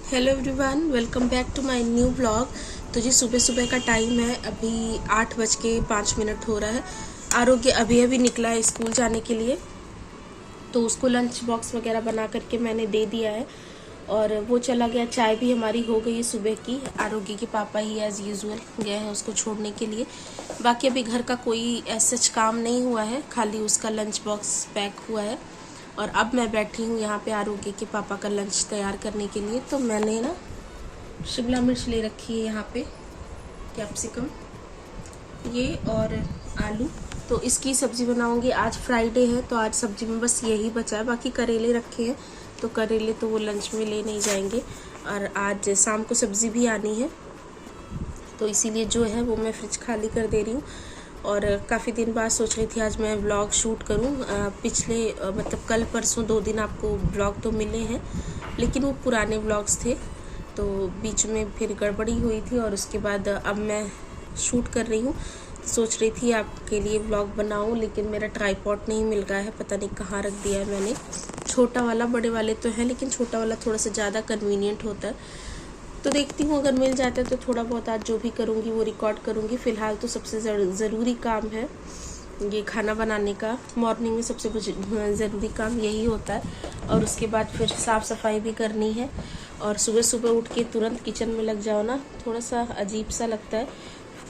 Hello everyone, welcome back to my new blog. तो जी सुबह सुबह का टाइम है, अभी 8:05 हो रहा है। आरोग्य अभी अभी निकला है स्कूल जाने के लिए, तो उसको लंच बॉक्स वगैरह बना करके मैंने दे दिया है और वो चला गया। चाय भी हमारी हो गई है सुबह की। आरोग्य के पापा ही एज़ यूजुअल गए हैं उसको छोड़ने के लिए। बाकी अभी घर का कोई सच काम नहीं हुआ है, खाली उसका लंच बॉक्स पैक हुआ है। और अब मैं बैठी हूँ यहाँ पे आरोग्य के पापा का लंच तैयार करने के लिए। तो मैंने ना शिमला मिर्च ले रखी है यहाँ पे, कैप्सिकम ये और आलू। तो इसकी सब्ज़ी बनाऊंगी। आज फ्राइडे है तो आज सब्ज़ी में बस यही बचा है। बाकी करेले रखे हैं तो करेले तो वो लंच में ले नहीं जाएंगे। और आज शाम को सब्ज़ी भी आनी है तो इसीलिए जो है वो मैं फ्रिज खाली कर दे रही हूँ। और काफ़ी दिन बाद सोच रही थी आज मैं व्लॉग शूट करूँ। पिछले मतलब कल परसों 2 दिन आपको व्लॉग तो मिले हैं, लेकिन वो पुराने व्लॉग्स थे तो बीच में फिर गड़बड़ी हुई थी। और उसके बाद अब मैं शूट कर रही हूँ। सोच रही थी आपके लिए व्लॉग बनाऊँ, लेकिन मेरा ट्राइपॉड नहीं मिल रहा है, पता नहीं कहाँ रख दिया है मैंने। छोटा वाला, बड़े वाले तो है लेकिन छोटा वाला थोड़ा सा ज़्यादा कन्वीनियंट होता है। तो देखती हूँ अगर मिल जाता है तो थोड़ा बहुत आज जो भी करूँगी वो रिकॉर्ड करूँगी। फ़िलहाल तो सबसे ज़रूरी काम है ये खाना बनाने का। मॉर्निंग में सबसे ज़रूरी काम यही होता है और उसके बाद फिर साफ़ सफाई भी करनी है। और सुबह सुबह उठ के तुरंत किचन में लग जाओ ना, थोड़ा सा अजीब सा लगता है।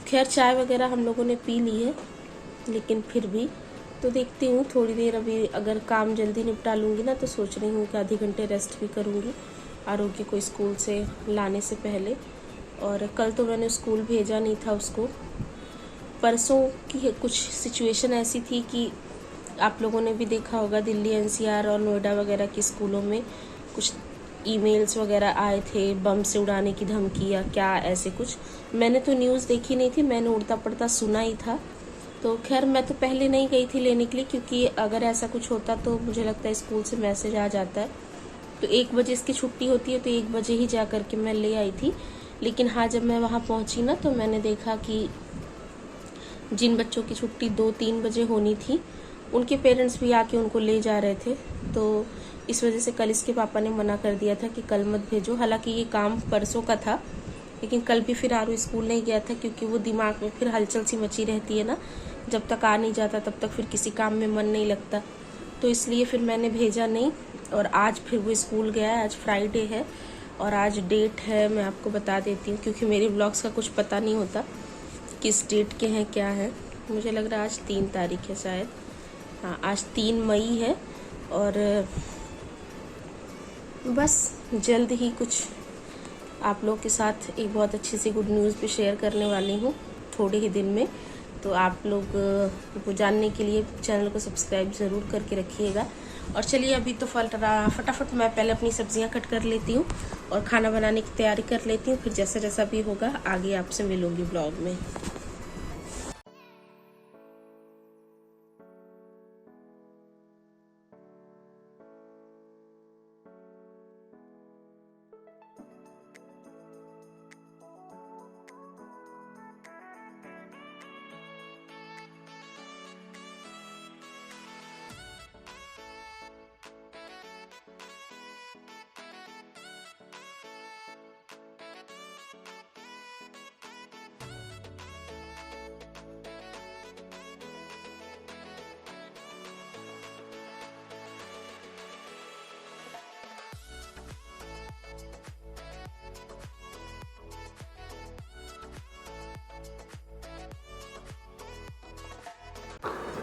खैर चाय वगैरह हम लोगों ने पी ली है, लेकिन फिर भी तो देखती हूँ थोड़ी देर अभी अगर काम जल्दी निपटा लूँगी ना तो सोच रही हूँ कि आधे घंटे रेस्ट भी करूँगी आरोग्य को स्कूल से लाने से पहले। और कल तो मैंने स्कूल भेजा नहीं था उसको। परसों की कुछ सिचुएशन ऐसी थी कि आप लोगों ने भी देखा होगा, दिल्ली एनसीआर और नोएडा वगैरह के स्कूलों में कुछ ईमेल्स वगैरह आए थे, बम से उड़ाने की धमकी या क्या ऐसे कुछ। मैंने तो न्यूज़ देखी नहीं थी, मैंने उड़ता पड़ता सुना ही था। तो खैर मैं तो पहले नहीं गई थी लेने के लिए, क्योंकि अगर ऐसा कुछ होता तो मुझे लगता है स्कूल से मैसेज आ जाता है। तो 1 बजे इसकी छुट्टी होती है तो 1 बजे ही जा कर के मैं ले आई थी। लेकिन हाँ, जब मैं वहाँ पहुँची ना तो मैंने देखा कि जिन बच्चों की छुट्टी 2-3 बजे होनी थी उनके पेरेंट्स भी आके उनको ले जा रहे थे। तो इस वजह से कल इसके पापा ने मना कर दिया था कि कल मत भेजो। हालांकि ये काम परसों का था, लेकिन कल भी फिर आरू स्कूल नहीं गया था, क्योंकि वो दिमाग में फिर हलचल सी मची रहती है ना, जब तक आ नहीं जाता तब तक फिर किसी काम में मन नहीं लगता। तो इसलिए फिर मैंने भेजा नहीं। और आज फिर वो स्कूल गया है। आज फ्राइडे है और आज डेट है, मैं आपको बता देती हूँ, क्योंकि मेरे ब्लॉग्स का कुछ पता नहीं होता किस डेट के हैं क्या है। मुझे लग रहा है आज 3 तारीख है शायद। हाँ, आज 3 मई है। और बस जल्द ही कुछ आप लोग के साथ एक बहुत अच्छी सी गुड न्यूज़ भी शेयर करने वाली हूँ थोड़े ही दिन में। तो आप लोग को जानने के लिए चैनल को सब्सक्राइब ज़रूर करके रखिएगा। और चलिए अभी तो फटाफट मैं पहले अपनी सब्जियां कट कर लेती हूँ और खाना बनाने की तैयारी कर लेती हूँ। फिर जैसा जैसा भी होगा आगे आपसे मिलूँगी ब्लॉग में।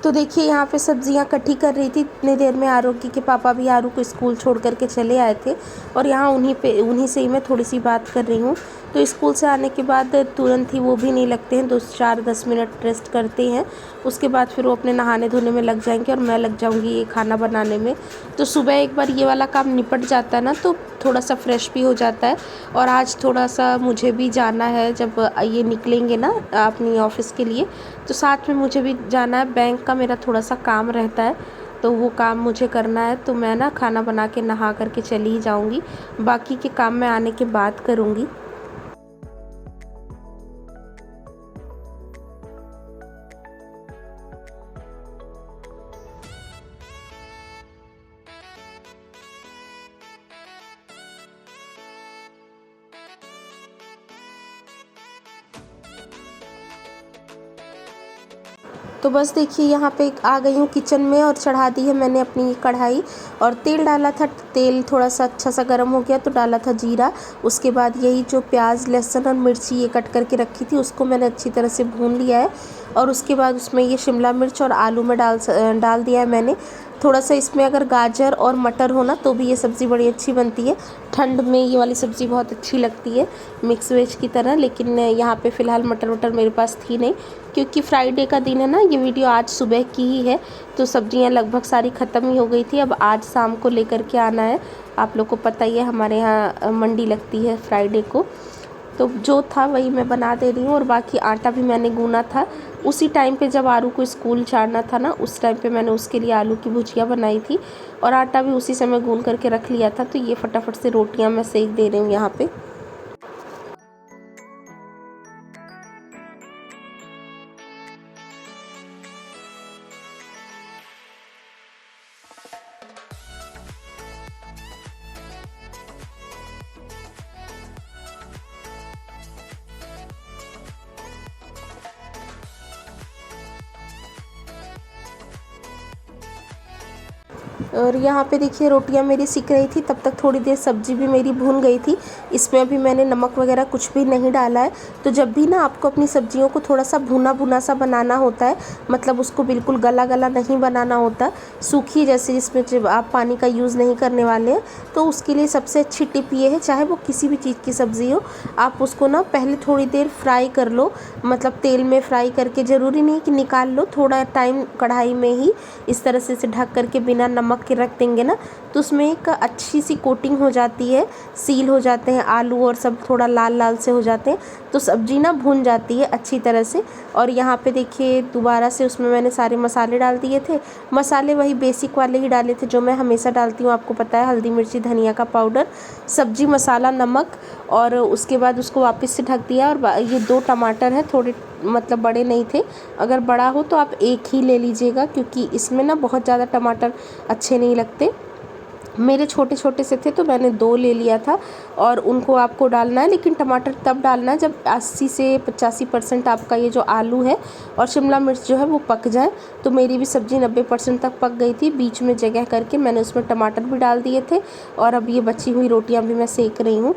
तो देखिए यहाँ पे सब्जियाँ कटी कर रही थी। इतने देर में आरोग्य के पापा भी आरू को स्कूल छोड़ करके चले आए थे और यहाँ उन्हीं से ही मैं थोड़ी सी बात कर रही हूँ। तो स्कूल से आने के बाद तुरंत ही वो भी नहीं लगते हैं, 2-4-10 मिनट रेस्ट करते हैं। उसके बाद फिर वो अपने नहाने धोने में लग जाएंगे और मैं लग जाऊँगी ये खाना बनाने में। तो सुबह एक बार ये वाला काम निपट जाता है ना तो थोड़ा सा फ्रेश भी हो जाता है। और आज थोड़ा सा मुझे भी जाना है, जब ये निकलेंगे ना अपनी ऑफिस के लिए तो साथ में मुझे भी जाना है। बैंक का मेरा थोड़ा सा काम रहता है तो वो काम मुझे करना है। तो मैं ना खाना बना के नहा करके चली ही जाऊँगी, बाकी के काम मैं आने के बाद करूँगी। तो बस देखिए यहाँ पे आ गई हूँ किचन में और चढ़ा दी है मैंने अपनी कढ़ाई और तेल डाला था। तेल थोड़ा सा अच्छा सा गर्म हो गया तो डाला था जीरा। उसके बाद यही जो प्याज लहसुन और मिर्ची ये कट करके रखी थी उसको मैंने अच्छी तरह से भून लिया है। और उसके बाद उसमें ये शिमला मिर्च और आलू में डाल दिया है मैंने। थोड़ा सा इसमें अगर गाजर और मटर हो ना तो भी ये सब्ज़ी बड़ी अच्छी बनती है। ठंड में ये वाली सब्ज़ी बहुत अच्छी लगती है मिक्स वेज की तरह। लेकिन यहाँ पे फ़िलहाल मटर वटर मेरे पास थी नहीं, क्योंकि फ्राइडे का दिन है ना। ये वीडियो आज सुबह की ही है तो सब्जियाँ लगभग सारी ख़त्म ही हो गई थी। अब आज शाम को लेकर के आना है। आप लोग को पता ही है हमारे यहाँ मंडी लगती है फ्राइडे को। तो जो था वही मैं बना दे रही हूँ। और बाकी आटा भी मैंने गूना था उसी टाइम पे जब आरू को स्कूल छोड़ना था ना, उस टाइम पे मैंने उसके लिए आलू की भुजिया बनाई थी और आटा भी उसी समय गून करके रख लिया था। तो ये फटाफट से रोटियाँ मैं सेक दे रही हूँ यहाँ पे। और यहाँ पे देखिए रोटियाँ मेरी सिक रही थी, तब तक थोड़ी देर सब्ज़ी भी मेरी भून गई थी। इसमें अभी मैंने नमक वगैरह कुछ भी नहीं डाला है। तो जब भी ना आपको अपनी सब्जियों को थोड़ा सा भुना भुना सा बनाना होता है, मतलब उसको बिल्कुल गला गला नहीं बनाना होता, सूखी जैसे जिसमें जब आप पानी का यूज़ नहीं करने वाले हैं, तो उसके लिए सबसे अच्छी टिप ये है, चाहे वो किसी भी चीज़ की सब्ज़ी हो, आप उसको ना पहले थोड़ी देर फ्राई कर लो। मतलब तेल में फ्राई करके, ज़रूरी नहीं कि निकाल लो, थोड़ा टाइम कढ़ाई में ही इस तरह से इसे ढक करके बिना नमक के रख देंगे ना तो उसमें एक अच्छी सी कोटिंग हो जाती है, सील हो जाते हैं आलू और सब थोड़ा लाल लाल से हो जाते हैं, तो सब्जी ना भुन जाती है अच्छी तरह से। और यहाँ पे देखिए दोबारा से उसमें मैंने सारे मसाले डाल दिए थे। मसाले वही बेसिक वाले ही डाले थे जो मैं हमेशा डालती हूँ, आपको पता है, हल्दी मिर्ची धनिया का पाउडर, सब्जी मसाला, नमक। और उसके बाद उसको वापस से ढक दिया। और ये 2 टमाटर है, थोड़े मतलब बड़े नहीं थे, अगर बड़ा हो तो आप एक ही ले लीजिएगा, क्योंकि इसमें ना बहुत ज़्यादा टमाटर अच्छे नहीं लगते। मेरे छोटे छोटे से थे तो मैंने 2 ले लिया था। और उनको आपको डालना है, लेकिन टमाटर तब डालना है जब 80 से 85% आपका ये जो आलू है और शिमला मिर्च जो है वो पक जाए। तो मेरी भी सब्ज़ी 90% तक पक गई थी। बीच में जगह करके मैंने उसमें टमाटर भी डाल दिए थे। और अब ये बची हुई रोटियाँ भी मैं सेक रही हूँ।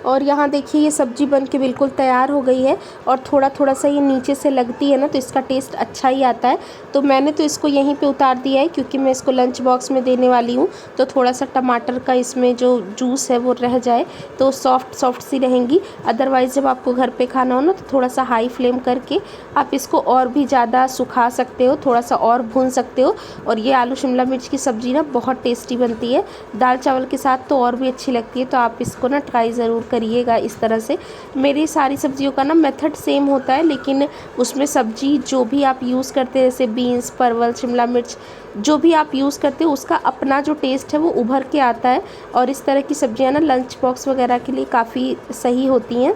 और यहाँ देखिए ये सब्ज़ी बन के बिल्कुल तैयार हो गई है। और थोड़ा थोड़ा सा ये नीचे से लगती है ना तो इसका टेस्ट अच्छा ही आता है। तो मैंने तो इसको यहीं पे उतार दिया है, क्योंकि मैं इसको लंच बॉक्स में देने वाली हूँ। तो थोड़ा सा टमाटर का इसमें जो जूस है वो रह जाए तो सॉफ्ट सॉफ्ट सी रहेंगी। अदरवाइज़ जब आपको घर पे खाना हो ना तो थोड़ा सा हाई फ्लेम करके आप इसको और भी ज़्यादा सुखा सकते हो, थोड़ा सा और भून सकते हो। और ये आलू शिमला मिर्च की सब्ज़ी ना बहुत टेस्टी बनती है, दाल चावल के साथ तो और भी अच्छी लगती है। तो आप इसको ना ट्राई ज़रूर करिएगा इस तरह से। मेरी सारी सब्जियों का ना मेथड सेम होता है, लेकिन उसमें सब्जी जो भी आप यूज़ करते हैं, जैसे बीन्स, परवल, शिमला मिर्च, जो भी आप यूज़ करते हो उसका अपना जो टेस्ट है वो उभर के आता है। और इस तरह की सब्जियां ना लंच बॉक्स वगैरह के लिए काफ़ी सही होती हैं।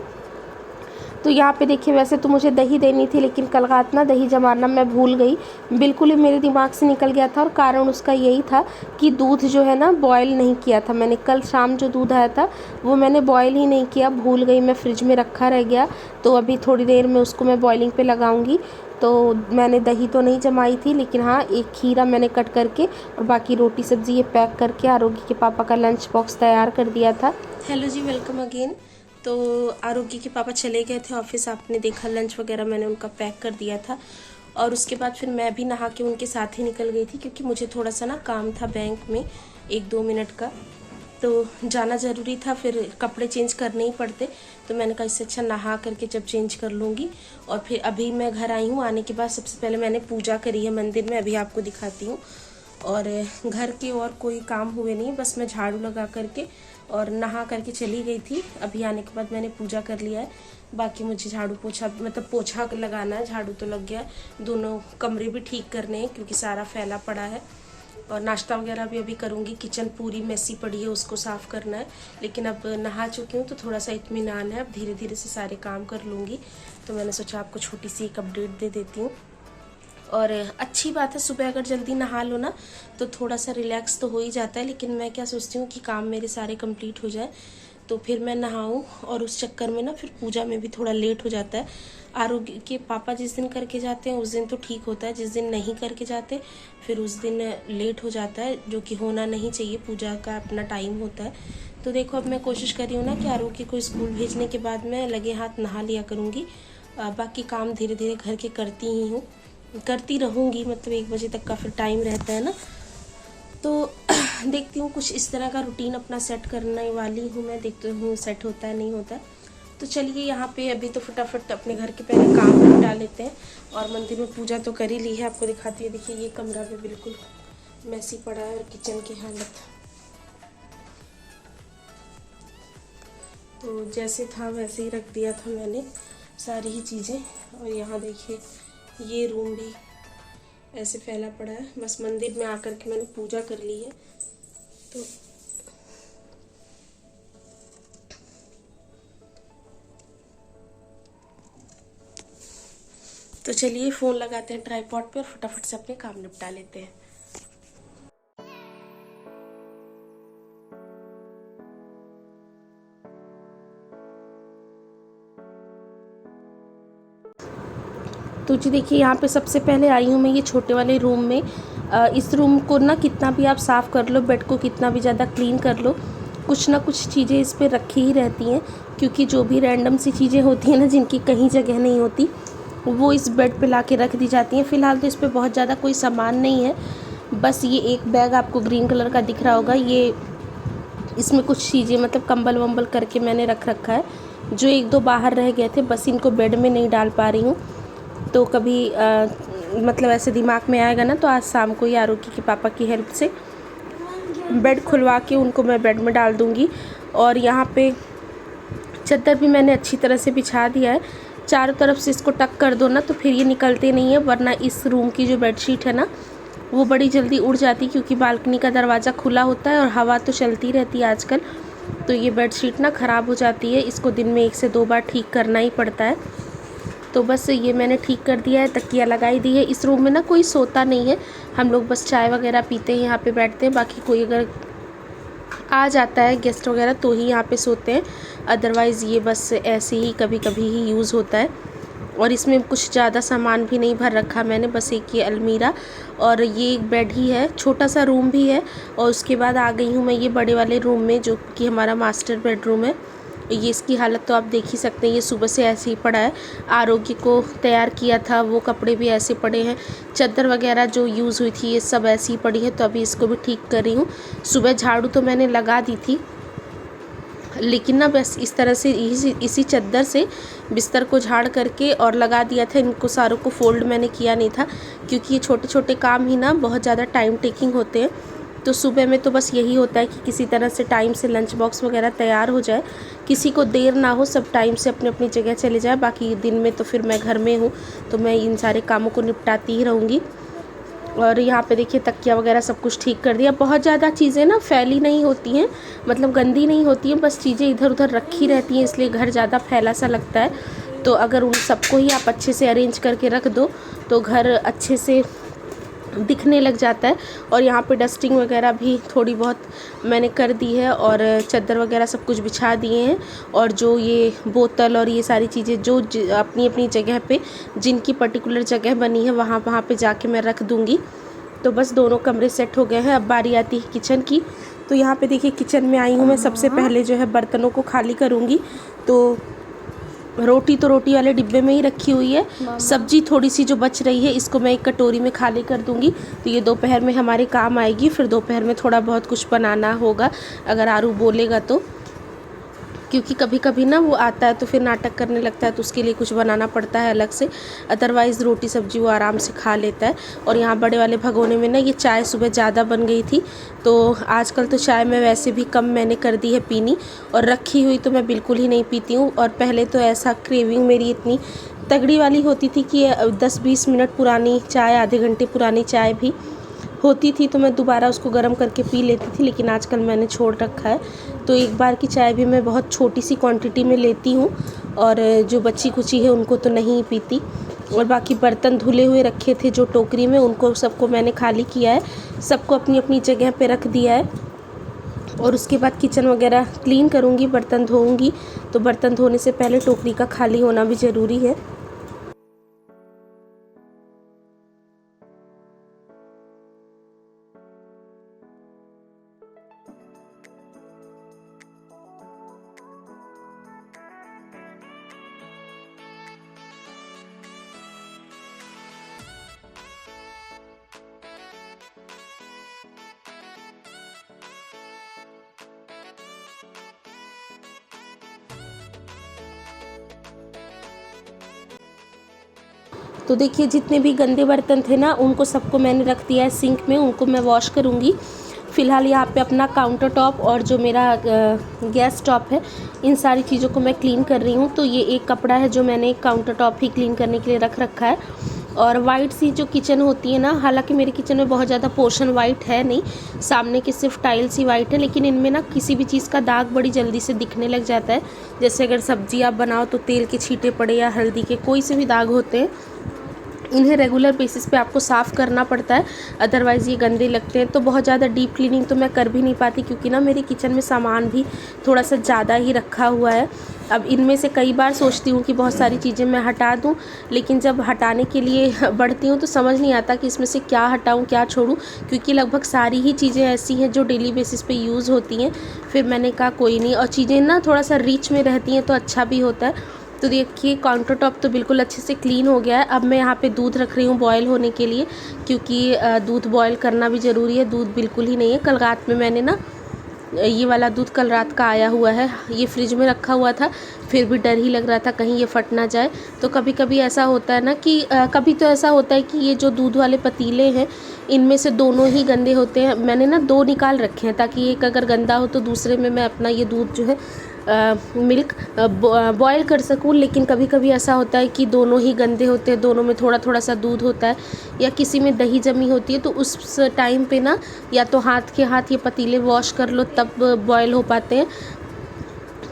तो यहाँ पे देखिए, वैसे तो मुझे दही देनी थी, लेकिन कल रात ना दही जमाना मैं भूल गई, बिल्कुल ही मेरे दिमाग से निकल गया था। और कारण उसका यही था कि दूध जो है ना बॉयल नहीं किया था मैंने। कल शाम जो दूध आया था वो मैंने बॉयल ही नहीं किया, भूल गई मैं, फ्रिज में रखा रह गया। तो अभी थोड़ी देर में उसको मैं बॉइलिंग पे लगाऊंगी। तो मैंने दही तो नहीं जमाई थी, लेकिन हाँ एक खीरा मैंने कट करके और बाकी रोटी सब्ज़ी ये पैक करके आरोगी के पापा का लंच बॉक्स तैयार कर दिया था। हेलो जी, वेलकम अगेन। तो आरोग्य के पापा चले गए थे ऑफिस, आपने देखा, लंच वगैरह मैंने उनका पैक कर दिया था। और उसके बाद फिर मैं भी नहा के उनके साथ ही निकल गई थी, क्योंकि मुझे थोड़ा सा ना काम था बैंक में 1-2 मिनट का, तो जाना ज़रूरी था, फिर कपड़े चेंज करने ही पड़ते। तो मैंने कहा इससे अच्छा नहा करके जब चेंज कर लूँगी। और फिर अभी मैं घर आई हूँ, आने के बाद सबसे पहले मैंने पूजा करी है मंदिर में, अभी आपको दिखाती हूँ। और घर के और कोई काम हुए नहीं, बस मैं झाड़ू लगा करके और नहा करके चली गई थी। अभी आने के बाद मैंने पूजा कर लिया है। बाकी मुझे झाड़ू पोछा, मतलब पोछा लगाना है, झाड़ू तो लग गया है, दोनों कमरे भी ठीक करने हैं क्योंकि सारा फैला पड़ा है। और नाश्ता वगैरह भी अभी करूँगी। किचन पूरी मेसी पड़ी है, उसको साफ़ करना है, लेकिन अब नहा चुकी हूँ तो थोड़ा सा इत्मीनान है, अब धीरे धीरे से सारे काम कर लूँगी। तो मैंने सोचा आपको छोटी सी एक अपडेट दे देती हूँ। और अच्छी बात है, सुबह अगर जल्दी नहा लो ना तो थोड़ा सा रिलैक्स तो हो ही जाता है, लेकिन मैं क्या सोचती हूँ कि काम मेरे सारे कंप्लीट हो जाए तो फिर मैं नहाऊँ, और उस चक्कर में ना फिर पूजा में भी थोड़ा लेट हो जाता है। आरोग्य के पापा जिस दिन करके जाते हैं उस दिन तो ठीक होता है, जिस दिन नहीं करके जाते फिर उस दिन लेट हो जाता है, जो कि होना नहीं चाहिए। पूजा का अपना टाइम होता है। तो देखो, अब मैं कोशिश कर रही हूँ ना कि आरोग्य को स्कूल भेजने के बाद मैं लगे हाथ नहा लिया करूँगी। बाकी काम धीरे धीरे घर के करती ही हूँ, करती रहूँगी, मतलब 1 बजे तक का फिर टाइम रहता है ना। तो देखती हूँ, कुछ इस तरह का रूटीन अपना सेट करने वाली हूँ मैं, देखती हूँ सेट होता है नहीं होता है। तो चलिए, यहाँ पे अभी तो फटाफट अपने घर के पहले काम निपटा लेते हैं, और मंदिर में पूजा तो कर ही ली है, आपको दिखाती है। देखिए, ये कमरा भी बिल्कुल मैसी पड़ा है, और किचन की हालत तो जैसे था वैसे ही रख दिया था मैंने सारी ही चीज़ें। और यहाँ देखिए, ये रूम भी ऐसे फैला पड़ा है, बस मंदिर में आकर के मैंने पूजा कर ली है। तो चलिए, फ़ोन लगाते हैं ट्राइपॉड पे और फटाफट से अपने काम निपटा लेते हैं। तो जी देखिए, यहाँ पे सबसे पहले आई हूँ मैं ये छोटे वाले रूम में। इस रूम को ना कितना भी आप साफ़ कर लो, बेड को कितना भी ज़्यादा क्लीन कर लो, कुछ ना कुछ चीज़ें इस पर रखी ही रहती हैं, क्योंकि जो भी रैंडम सी चीज़ें होती हैं ना, जिनकी कहीं जगह नहीं होती, वो इस बेड पे ला के रख दी जाती हैं। फ़िलहाल तो इस पर बहुत ज़्यादा कोई सामान नहीं है, बस ये एक बैग आपको ग्रीन कलर का दिख रहा होगा, ये इसमें कुछ चीज़ें मतलब कंबल वंबल करके मैंने रख रखा है, जो 1-2 बाहर रह गए थे, बस इनको बेड में नहीं डाल पा रही हूँ। तो कभी मतलब ऐसे दिमाग में आएगा ना, तो आज शाम को ही आरोगी के पापा की हेल्प से बेड खुलवा के उनको मैं बेड में डाल दूँगी। और यहाँ पे चद्दर भी मैंने अच्छी तरह से बिछा दिया है, चारों तरफ से इसको टक कर दो ना तो फिर ये निकलते नहीं है, वरना इस रूम की जो बेडशीट है ना वो बड़ी जल्दी उड़ जाती, क्योंकि बालकनी का दरवाज़ा खुला होता है और हवा तो चलती रहती है आजकल, तो ये बेडशीट ना ख़राब हो जाती है। इसको दिन में 1 से 2 बार ठीक करना ही पड़ता है। तो बस ये मैंने ठीक कर दिया है, तकिया लगाई दी है। इस रूम में ना कोई सोता नहीं है, हम लोग बस चाय वगैरह पीते हैं, यहाँ पे बैठते हैं। बाकी कोई अगर आ जाता है गेस्ट वगैरह तो ही यहाँ पे सोते हैं, अदरवाइज़ ये बस ऐसे ही कभी कभी ही यूज़ होता है। और इसमें कुछ ज़्यादा सामान भी नहीं भर रखा मैंने, बस एक ये अलमीरा और ये एक बेड ही है, छोटा सा रूम भी है। और उसके बाद आ गई हूँ मैं ये बड़े वाले रूम में, जो कि हमारा मास्टर बेडरूम है। ये इसकी हालत तो आप देख ही सकते हैं, ये सुबह से ऐसे ही पड़ा है। आरोग्य को तैयार किया था, वो कपड़े भी ऐसे पड़े हैं, चादर वगैरह जो यूज़ हुई थी ये सब ऐसी ही पड़ी है, तो अभी इसको भी ठीक कर रही हूँ। सुबह झाड़ू तो मैंने लगा दी थी, लेकिन ना बस इस तरह से इसी चादर से बिस्तर को झाड़ करके और लगा दिया था। इनको सारों को फ़ोल्ड मैंने किया नहीं था, क्योंकि ये छोटे छोटे काम ही ना बहुत ज़्यादा टाइम टेकिंग होते हैं। तो सुबह में तो बस यही होता है कि किसी तरह से टाइम से लंच बॉक्स वगैरह तैयार हो जाए, किसी को देर ना हो, सब टाइम से अपनी अपनी जगह चले जाए। बाकी दिन में तो फिर मैं घर में हूँ, तो मैं इन सारे कामों को निपटाती ही रहूँगी। और यहाँ पे देखिए, तकिया वगैरह सब कुछ ठीक कर दिया। बहुत ज़्यादा चीज़ें ना फैली नहीं होती हैं, मतलब गंदी नहीं होती हैं, बस चीज़ें इधर उधर रखी रहती हैं, इसलिए घर ज़्यादा फैला सा लगता है। तो अगर उन सबको ही आप अच्छे से अरेंज करके रख दो तो घर अच्छे से दिखने लग जाता है। और यहाँ पे डस्टिंग वगैरह भी थोड़ी बहुत मैंने कर दी है, और चादर वगैरह सब कुछ बिछा दिए हैं। और जो ये बोतल और ये सारी चीज़ें जो अपनी अपनी जगह पे, जिनकी पर्टिकुलर जगह बनी है, वहाँ पे जाके मैं रख दूँगी। तो बस दोनों कमरे सेट हो गए हैं, अब बारी आती है किचन की। तो यहाँ पे देखिए, किचन में आई हूँ मैं। सबसे पहले जो है बर्तनों को खाली करूँगी। तो रोटी तो रोटी वाले डिब्बे में ही रखी हुई है, सब्जी थोड़ी सी जो बच रही है इसको मैं एक कटोरी में खाली कर दूंगी, तो ये दोपहर में हमारे काम आएगी। फिर दोपहर में थोड़ा बहुत कुछ बनाना होगा अगर आरू बोलेगा तो, क्योंकि कभी कभी ना वो आता है तो फिर नाटक करने लगता है, तो उसके लिए कुछ बनाना पड़ता है अलग से, अदरवाइज़ रोटी सब्जी वो आराम से खा लेता है। और यहाँ बड़े वाले भगोने में ना ये चाय सुबह ज़्यादा बन गई थी, तो आजकल तो चाय में वैसे भी कम मैंने कर दी है पीनी, और रखी हुई तो मैं बिल्कुल ही नहीं पीती हूँ। और पहले तो ऐसा क्रेविंग मेरी इतनी तगड़ी वाली होती थी कि 10-20 मिनट पुरानी चाय, आधे घंटे पुरानी चाय भी होती थी तो मैं दोबारा उसको गर्म करके पी लेती थी, लेकिन आजकल मैंने छोड़ रखा है। तो एक बार की चाय भी मैं बहुत छोटी सी क्वांटिटी में लेती हूँ, और जो बच्ची कुची है उनको तो नहीं पीती। और बाकी बर्तन धुले हुए रखे थे जो टोकरी में, उनको सबको मैंने खाली किया है, सबको अपनी अपनी जगह पे रख दिया है। और उसके बाद किचन वगैरह क्लीन करूँगी, बर्तन धोऊँगी। तो बर्तन धोने से पहले टोकरी का खाली होना भी ज़रूरी है। तो देखिए जितने भी गंदे बर्तन थे ना, उनको सबको मैंने रख दिया है सिंक में, उनको मैं वॉश करूँगी। फ़िलहाल यहाँ पे अपना काउंटर टॉप और जो मेरा गैस टॉप है, इन सारी चीज़ों को मैं क्लीन कर रही हूँ। तो ये एक कपड़ा है जो मैंने काउंटर टॉप ही क्लीन करने के लिए रख रखा है। और वाइट सी जो किचन होती है ना, हालांकि मेरे किचन में बहुत ज़्यादा पोर्शन वाइट है नहीं, सामने की सिर्फ टाइल्स ही वाइट है, लेकिन इनमें ना किसी भी चीज़ का दाग बड़ी जल्दी से दिखने लग जाता है। जैसे अगर सब्जी आप बनाओ तो तेल के छींटे पड़े या हल्दी के कोई से भी दाग होते हैं, इन्हें रेगुलर बेसिस पे आपको साफ़ करना पड़ता है, अदरवाइज़ ये गंदे लगते हैं। तो बहुत ज़्यादा डीप क्लीनिंग तो मैं कर भी नहीं पाती, क्योंकि ना मेरे किचन में सामान भी थोड़ा सा ज़्यादा ही रखा हुआ है। अब इनमें से कई बार सोचती हूँ कि बहुत सारी चीज़ें मैं हटा दूँ, लेकिन जब हटाने के लिए बढ़ती हूँ तो समझ नहीं आता कि इसमें से क्या हटाऊँ क्या छोड़ूँ, क्योंकि लगभग सारी ही चीज़ें ऐसी हैं जो डेली बेसिस पे यूज़ होती हैं। फिर मैंने कहा कोई नहीं, और चीज़ें ना थोड़ा सा रिच में रहती हैं तो अच्छा भी होता है। तो देखिए काउंटर टॉप तो बिल्कुल अच्छे से क्लीन हो गया है। अब मैं यहाँ पे दूध रख रही हूँ बॉयल होने के लिए, क्योंकि दूध बॉयल करना भी ज़रूरी है। दूध बिल्कुल ही नहीं है, कल रात में मैंने ना ये वाला दूध कल रात का आया हुआ है, ये फ्रिज में रखा हुआ था, फिर भी डर ही लग रहा था कहीं ये फट ना जाए। तो कभी कभी ऐसा होता है ना कि कभी तो ऐसा होता है कि ये जो दूध वाले पतीले हैं, इनमें से दोनों ही गंदे होते हैं। मैंने ना 2 निकाल रखे हैं, ताकि एक अगर गंदा हो तो दूसरे में मैं अपना ये दूध जो है मिल्क बॉयल कर सकूं। लेकिन कभी कभी ऐसा होता है कि दोनों ही गंदे होते हैं, दोनों में थोड़ा थोड़ा सा दूध होता है, या किसी में दही जमी होती है, तो उस टाइम पे ना या तो हाथ के हाथ ये पतीले वॉश कर लो, तब बॉयल हो पाते हैं।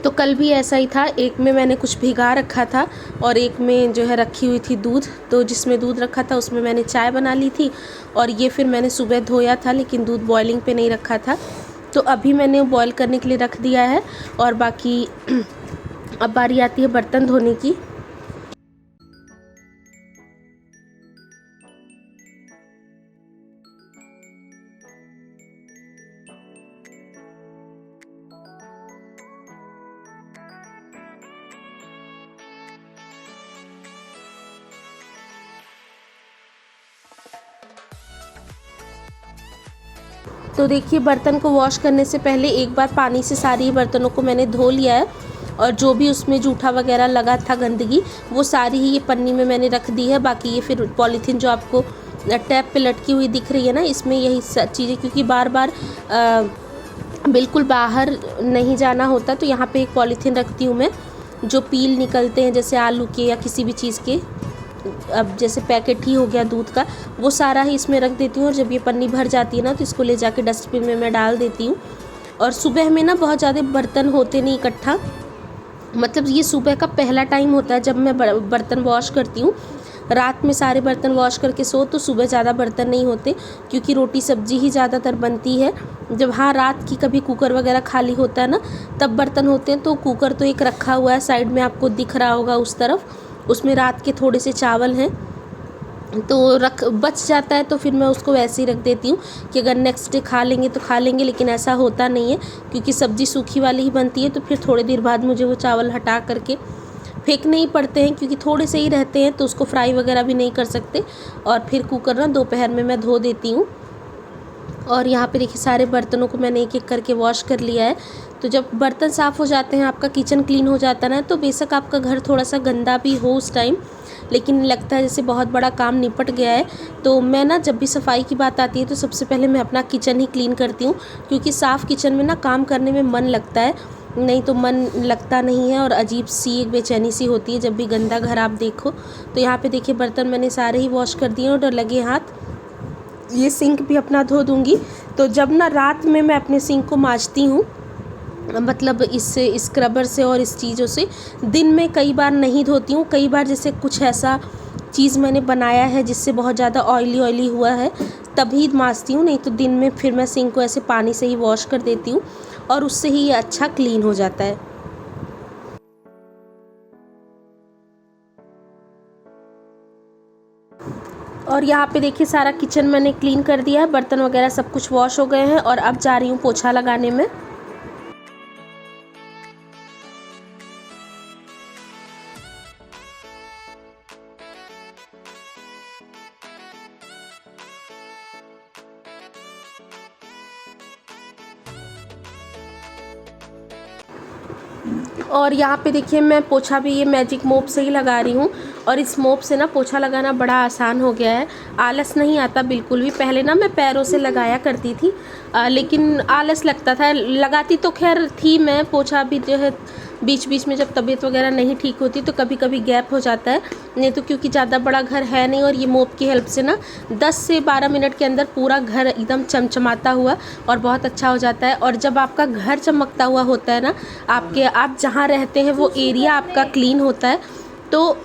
तो कल भी ऐसा ही था, एक में मैंने कुछ भिगा रखा था और एक में जो है रखी हुई थी दूध। तो जिसमें दूध रखा था उसमें मैंने चाय बना ली थी, और ये फिर मैंने सुबह धोया था, लेकिन दूध बॉइलिंग पे नहीं रखा था। तो अभी मैंने बॉईल करने के लिए रख दिया है। और बाकी अब बारी आती है बर्तन धोने की। तो देखिए बर्तन को वॉश करने से पहले एक बार पानी से सारी बर्तनों को मैंने धो लिया है, और जो भी उसमें जूठा वगैरह लगा था, गंदगी, वो सारी ही ये पन्नी में मैंने रख दी है। बाकी ये फिर पॉलीथीन जो आपको टैप पे लटकी हुई दिख रही है ना, इसमें यही चीज़ें, क्योंकि बार बार बिल्कुल बाहर नहीं जाना होता, तो यहाँ पे एक पॉलीथीन रखती हूँ मैं, जो पील निकलते हैं जैसे आलू के या किसी भी चीज़ के। अब जैसे पैकेट ही हो गया दूध का, वो सारा ही इसमें रख देती हूँ, और जब ये पन्नी भर जाती है ना, तो इसको ले जाके डस्टबिन में मैं डाल देती हूँ। और सुबह में ना बहुत ज़्यादा बर्तन होते नहीं इकट्ठा, मतलब ये सुबह का पहला टाइम होता है जब मैं बर्तन वॉश करती हूँ। रात में सारे बर्तन वॉश करके सो, तो सुबह ज़्यादा बर्तन नहीं होते, क्योंकि रोटी सब्जी ही ज़्यादातर बनती है। जब हाँ रात की कभी कुकर वगैरह खाली होता है ना, तब बर्तन होते हैं। तो कुकर तो एक रखा हुआ है साइड में, आपको दिख रहा होगा उस तरफ, उसमें रात के थोड़े से चावल हैं, तो बच जाता है, तो फिर मैं उसको वैसे ही रख देती हूँ कि अगर नेक्स्ट डे खा लेंगे तो खा लेंगे। लेकिन ऐसा होता नहीं है, क्योंकि सब्ज़ी सूखी वाली ही बनती है, तो फिर थोड़ी देर बाद मुझे वो चावल हटा करके फेंकने ही पड़ते हैं, क्योंकि थोड़े से ही रहते हैं, तो उसको फ्राई वगैरह भी नहीं कर सकते। और फिर कुकर ना दोपहर में मैं धो देती हूँ। और यहाँ पे देखिए सारे बर्तनों को मैंने एक एक करके वॉश कर लिया है। तो जब बर्तन साफ़ हो जाते हैं, आपका किचन क्लीन हो जाता है ना, तो बेशक आपका घर थोड़ा सा गंदा भी हो उस टाइम, लेकिन लगता है जैसे बहुत बड़ा काम निपट गया है। तो मैं ना जब भी सफाई की बात आती है, तो सबसे पहले मैं अपना किचन ही क्लीन करती हूँ, क्योंकि साफ़ किचन में ना काम करने में मन लगता है, नहीं तो मन लगता नहीं है, और अजीब सी एक बेचैनी सी होती है जब भी गंदा घर आप देखो। तो यहाँ पे देखिए बर्तन मैंने सारे ही वॉश कर दिए, और लगे हाथ ये सिंक भी अपना धो दूँगी। तो जब ना रात में मैं अपने सिंक को मांजती हूँ, मतलब इससे स्क्रबर से और इस चीज़ों से, दिन में कई बार नहीं धोती हूँ। कई बार जैसे कुछ ऐसा चीज़ मैंने बनाया है जिससे बहुत ज़्यादा ऑयली हुआ है, तभी मांजती हूँ, नहीं तो दिन में फिर मैं सिंक को ऐसे पानी से ही वॉश कर देती हूँ और उससे ही ये अच्छा क्लीन हो जाता है। और यहाँ पे देखिए सारा किचन मैंने क्लीन कर दिया है, बर्तन वगैरह सब कुछ वॉश हो गए हैं और अब जा रही हूँ पोछा लगाने में। और यहाँ पे देखिए मैं पोछा भी ये मैजिक मोप से ही लगा रही हूँ और इस मोप से ना पोछा लगाना बड़ा आसान हो गया है। आलस नहीं आता बिल्कुल भी। पहले ना मैं पैरों से लगाया करती थी, लेकिन आलस लगता था। लगाती तो खैर थी मैं पोछा भी, जो है बीच बीच में जब तबीयत वगैरह नहीं ठीक होती तो कभी कभी गैप हो जाता है, नहीं तो क्योंकि ज़्यादा बड़ा घर है नहीं। और ये मोप की हेल्प से ना 10 से 12 मिनट के अंदर पूरा घर एकदम चमचमाता हुआ और बहुत अच्छा हो जाता है। और जब आपका घर चमकता हुआ होता है ना, आप जहाँ रहते हैं वो एरिया आपका क्लीन होता है, तो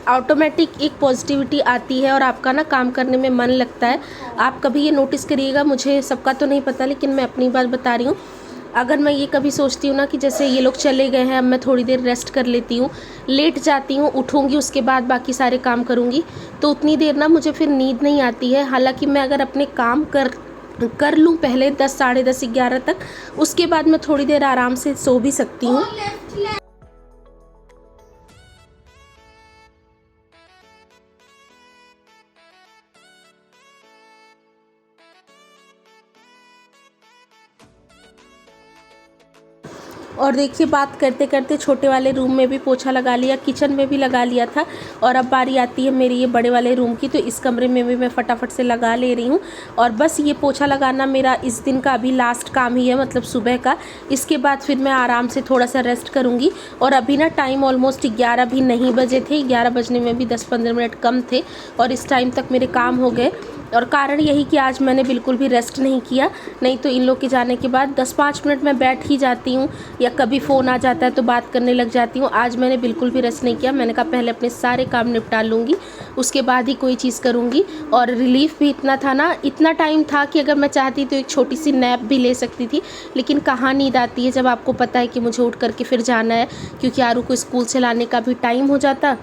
ऑटोमेटिक एक पॉजिटिविटी आती है और आपका ना काम करने में मन लगता है। आप कभी ये नोटिस करिएगा, मुझे सबका तो नहीं पता लेकिन मैं अपनी बात बता रही हूँ। अगर मैं ये कभी सोचती हूँ ना कि जैसे ये लोग चले गए हैं, अब मैं थोड़ी देर रेस्ट कर लेती हूँ, लेट जाती हूँ, उठूँगी उसके बाद बाकी सारे काम करूँगी, तो उतनी देर ना मुझे फिर नींद नहीं आती है। हालांकि मैं अगर अपने काम कर लूँ पहले 10, साढ़े 10, 11 तक, उसके बाद मैं थोड़ी देर आराम से सो भी सकती हूँ। और देखिए बात करते करते छोटे वाले रूम में भी पोछा लगा लिया, किचन में भी लगा लिया था, और अब बारी आती है मेरी ये बड़े वाले रूम की, तो इस कमरे में भी मैं फटाफट से लगा ले रही हूँ। और बस ये पोछा लगाना मेरा इस दिन का अभी लास्ट काम ही है, मतलब सुबह का। इसके बाद फिर मैं आराम से थोड़ा सा रेस्ट करूँगी। और अभी ना टाइम ऑलमोस्ट 11 भी नहीं बजे थे, 11 बजने में भी 10-15 मिनट कम थे और इस टाइम तक मेरे काम हो गए। और कारण यही कि आज मैंने बिल्कुल भी रेस्ट नहीं किया, नहीं तो इन लोग के जाने के बाद 10-5 मिनट मैं बैठ ही जाती हूँ, या कभी फ़ोन आ जाता है तो बात करने लग जाती हूँ। आज मैंने बिल्कुल भी रेस्ट नहीं किया। मैंने कहा पहले अपने सारे काम निपटा लूँगी, उसके बाद ही कोई चीज़ करूँगी। और रिलीफ भी इतना था ना, इतना टाइम था कि अगर मैं चाहती तो एक छोटी सी नैप भी ले सकती थी, लेकिन कहाँ नींद आती है जब आपको पता है कि मुझे उठ करके फिर जाना है, क्योंकि आरू को स्कूल से लाने का भी टाइम हो जाता।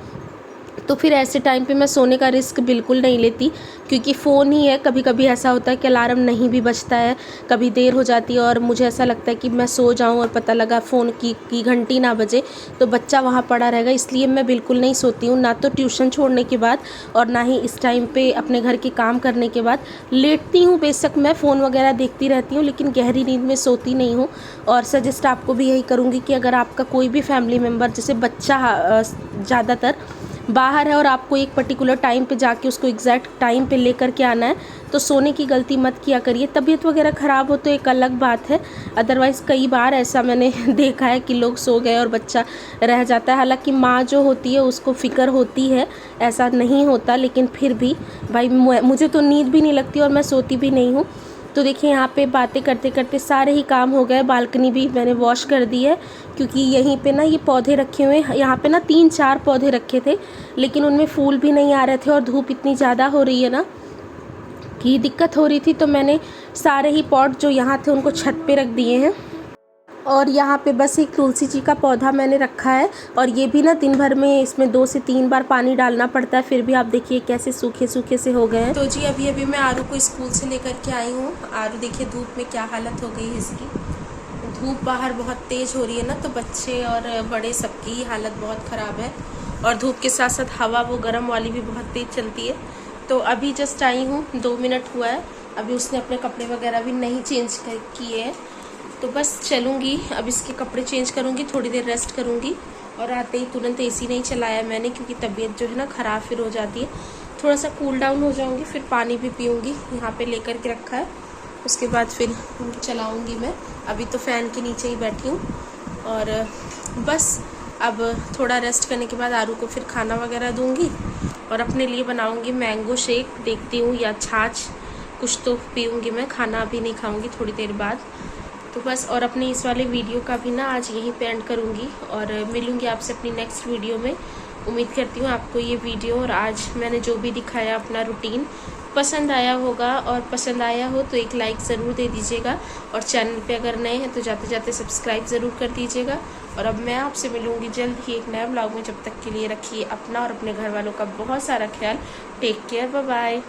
तो फिर ऐसे टाइम पे मैं सोने का रिस्क बिल्कुल नहीं लेती, क्योंकि फ़ोन ही है। कभी कभी ऐसा होता है कि अलार्म नहीं भी बजता है, कभी देर हो जाती है और मुझे ऐसा लगता है कि मैं सो जाऊं और पता लगा फ़ोन की घंटी ना बजे तो बच्चा वहाँ पड़ा रहेगा। इसलिए मैं बिल्कुल नहीं सोती हूँ, ना तो ट्यूशन छोड़ने के बाद और ना ही इस टाइम पे अपने घर के काम करने के बाद। लेटती हूँ बेशक, मैं फ़ोन वगैरह देखती रहती हूँ, लेकिन गहरी नींद में सोती नहीं हूँ। और सजेस्ट आपको भी यही करूँगी कि अगर आपका कोई भी फैमिली मेम्बर, जैसे बच्चा ज़्यादातर बाहर है और आपको एक पर्टिकुलर टाइम पे जाके उसको एग्जैक्ट टाइम पे लेकर के आना है, तो सोने की गलती मत किया करिए। तबीयत वगैरह ख़राब हो तो एक अलग बात है, अदरवाइज़ कई बार ऐसा मैंने देखा है कि लोग सो गए और बच्चा रह जाता है। हालांकि माँ जो होती है उसको फ़िक्र होती है, ऐसा नहीं होता, लेकिन फिर भी भाई मुझे तो नींद भी नहीं लगती और मैं सोती भी नहीं हूँ। तो देखिए यहाँ पे बातें करते करते सारे ही काम हो गए। बालकनी भी मैंने वॉश कर दी है, क्योंकि यहीं पे ना ये पौधे रखे हुए हैं। यहाँ पे ना 3-4 पौधे रखे थे, लेकिन उनमें फूल भी नहीं आ रहे थे और धूप इतनी ज़्यादा हो रही है ना कि दिक्कत हो रही थी। तो मैंने सारे ही पॉट जो यहाँ थे उनको छत पे रख दिए हैं। और यहाँ पे बस एक तुलसी जी का पौधा मैंने रखा है, और ये भी ना दिन भर में इसमें 2 से 3 बार पानी डालना पड़ता है, फिर भी आप देखिए कैसे सूखे सूखे से हो गए हैं। तो जी अभी मैं आरू को स्कूल से लेकर के आई हूँ। आरू देखिए धूप में क्या हालत हो गई है इसकी। धूप बाहर बहुत तेज़ हो रही है ना, तो बच्चे और बड़े सबकी ही हालत बहुत ख़राब है। और धूप के साथ साथ हवा वो गर्म वाली भी बहुत तेज़ चलती है। तो अभी जस्ट आई हूँ, 2 मिनट हुआ है। अभी उसने अपने कपड़े वगैरह भी नहीं चेंज किए हैं, तो बस चलूँगी। अब इसके कपड़े चेंज करूँगी, थोड़ी देर रेस्ट करूँगी, और आते ही तुरंत एसी नहीं चलाया मैंने, क्योंकि तबीयत जो है ना ख़राब फिर हो जाती है। थोड़ा सा कूल डाउन हो जाऊँगी, फिर पानी भी पीऊँगी, यहाँ पे लेकर के रखा है। उसके बाद फिर चलाऊँगी मैं। अभी तो फ़ैन के नीचे ही बैठी हूँ। और बस अब थोड़ा रेस्ट करने के बाद आरू को फिर खाना वगैरह दूँगी और अपने लिए बनाऊँगी मैंगो शेक, देखती हूँ, या छाछ, कुछ तो पीऊँगी मैं, खाना अभी नहीं खाऊँगी, थोड़ी देर बाद। तो बस, और अपने इस वाले वीडियो का भी ना आज यहीं पे एंड करूँगी और मिलूँगी आपसे अपनी नेक्स्ट वीडियो में। उम्मीद करती हूँ आपको ये वीडियो और आज मैंने जो भी दिखाया अपना रूटीन पसंद आया होगा, और पसंद आया हो तो एक लाइक ज़रूर दे दीजिएगा, और चैनल पे अगर नए हैं तो जाते जाते सब्सक्राइब ज़रूर कर दीजिएगा। और अब मैं आपसे मिलूँगी जल्द ही एक नए ब्लॉग में। जब तक के लिए रखिए अपना और अपने घर वालों का बहुत सारा ख्याल। Take care, bye bye.